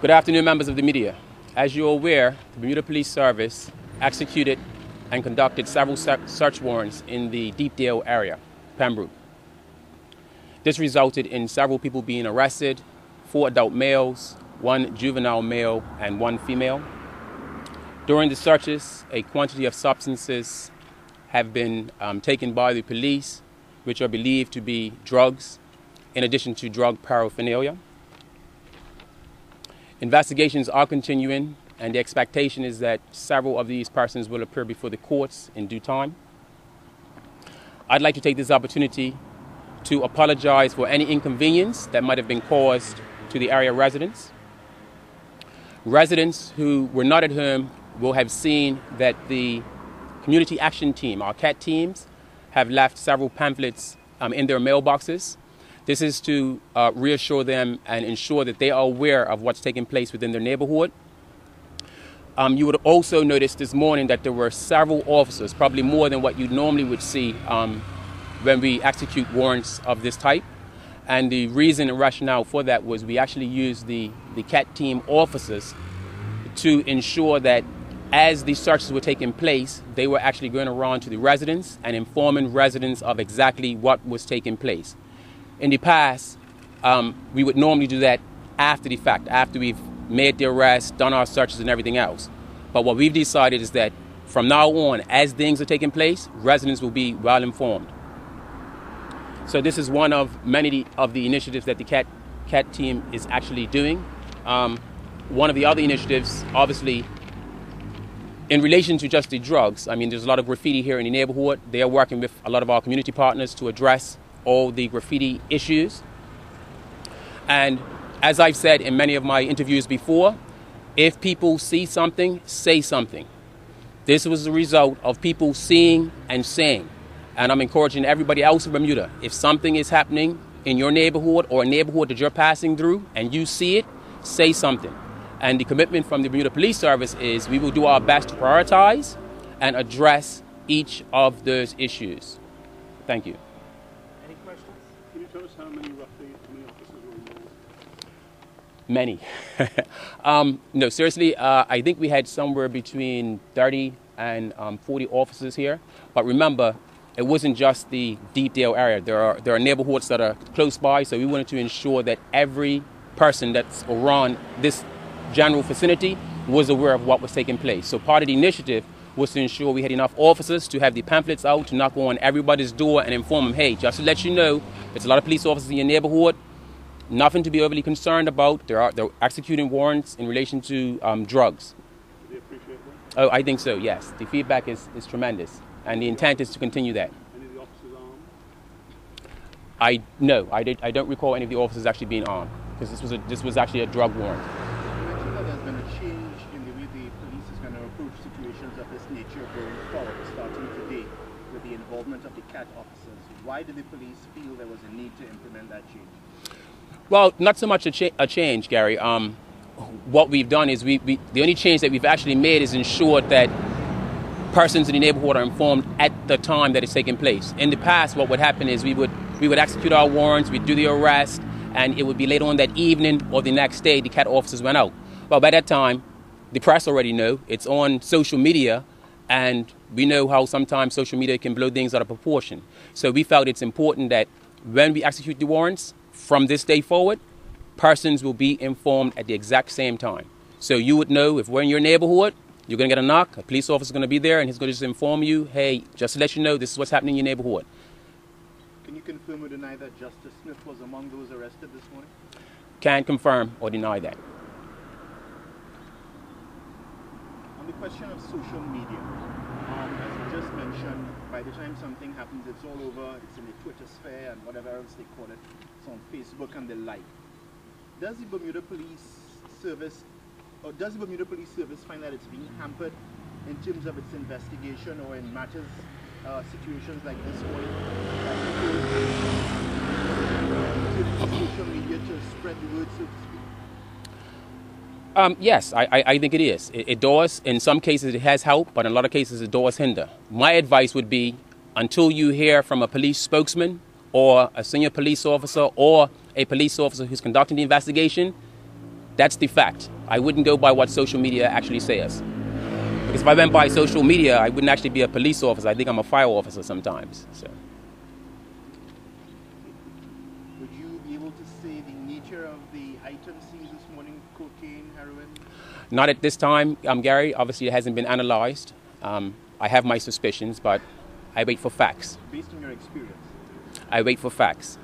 Good afternoon, members of the media. As you're aware, the Bermuda Police Service executed and conducted several search warrants in the Deepdale area, Pembroke. This resulted in several people being arrested, 4 adult males, 1 juvenile male, and 1 female. During the searches, a quantity of substances have been taken by the police, which are believed to be drugs, in addition to drug paraphernalia. Investigations are continuing, and the expectation is that several of these persons will appear before the courts in due time. I'd like to take this opportunity to apologize for any inconvenience that might have been caused to the area residents. Residents who were not at home will have seen that the Community Action Team, our CAT teams, have left several pamphlets in their mailboxes. This is to reassure them and ensure that they are aware of what's taking place within their neighborhood. You would also notice this morning that there were several officers, probably more than what you normally would see when we execute warrants of this type. And the reason and rationale for that was we actually used the CAT team officers to ensure that as these searches were taking place, they were actually going around to the residents and informing residents of exactly what was taking place. In the past, we would normally do that after the fact, after we've made the arrest, done our searches and everything else. But what we've decided is that from now on, as things are taking place, residents will be well informed. So this is one of many of the initiatives that the CAT team is actually doing. One of the other initiatives, obviously, in relation to just the drugs, I mean, there's a lot of graffiti here in the neighborhood. They are working with a lot of our community partners to address all the graffiti issues. And as I've said in many of my interviews before, if people see something, say something. This was the result of people seeing and saying. And I'm encouraging everybody else in Bermuda, if something is happening in your neighborhood or a neighborhood that you're passing through and you see it, say something. And the commitment from the Bermuda Police Service is we will do our best to prioritize and address each of those issues. Thank you. Any questions? Can you tell us how many officers were involved? Many. No, seriously, I think we had somewhere between 30 and 40 officers here. But remember, it wasn't just the Deepdale area. There are neighborhoods that are close by, so we wanted to ensure that every person that's around this general vicinity was aware of what was taking place. So part of the initiative was to ensure we had enough officers to have the pamphlets out, to knock on everybody's door and inform them, hey, just to let you know, there's a lot of police officers in your neighborhood, nothing to be overly concerned about. They're executing warrants in relation to drugs. Do they appreciate that? Oh, I think so, yes. The feedback is tremendous, and the intent is to continue that. Any of the officers armed? I don't recall any of the officers actually being armed, because this was actually a drug warrant. There's been a change in the way the police is going to approach situations of this nature going forward, starting today with the involvement of the CAT officers. Why did the police feel there was a need to implement that change? Well, not so much a change, Gary. What we've done is the only change that we've actually made is ensured that persons in the neighborhood are informed at the time that it's taking place. In the past, what would happen is we would execute our warrants, we'd do the arrest, and it would be later on that evening or the next day the CAT officers went out. Well, by that time, the press already know. It's on social media, and we know how sometimes social media can blow things out of proportion. So we felt it's important that when we execute the warrants, from this day forward, persons will be informed at the exact same time. So you would know if we're in your neighborhood, you're going to get a knock, a police officer is going to be there, and he's going to just inform you, hey, just to let you know, this is what's happening in your neighborhood. Can you confirm or deny that Justice Smith was among those arrested this morning? Can't confirm or deny that. On the question of social media, as you just mentioned, by the time something happens, it's all over, it's in the Twitter sphere and whatever else they call it, it's on Facebook and the like. Does the Bermuda Police Service find that it's being hampered in terms of its investigation or in matters, situations like this one, social media to spread the word, so to speak? Yes, I think it is. It does. In some cases, it has helped, but in a lot of cases, it does hinder. My advice would be, until you hear from a police spokesman or a senior police officer or a police officer who's conducting the investigation, That's the fact. I wouldn't go by what social media actually says. Because if I went by social media, I wouldn't actually be a police officer. I think I'm a fire officer sometimes. So. Would you be able to say the nature of the items seized this morning, cocaine, heroin? Not at this time, Gary. Obviously, it hasn't been analyzed. I have my suspicions, but I wait for facts. Based on your experience? I wait for facts.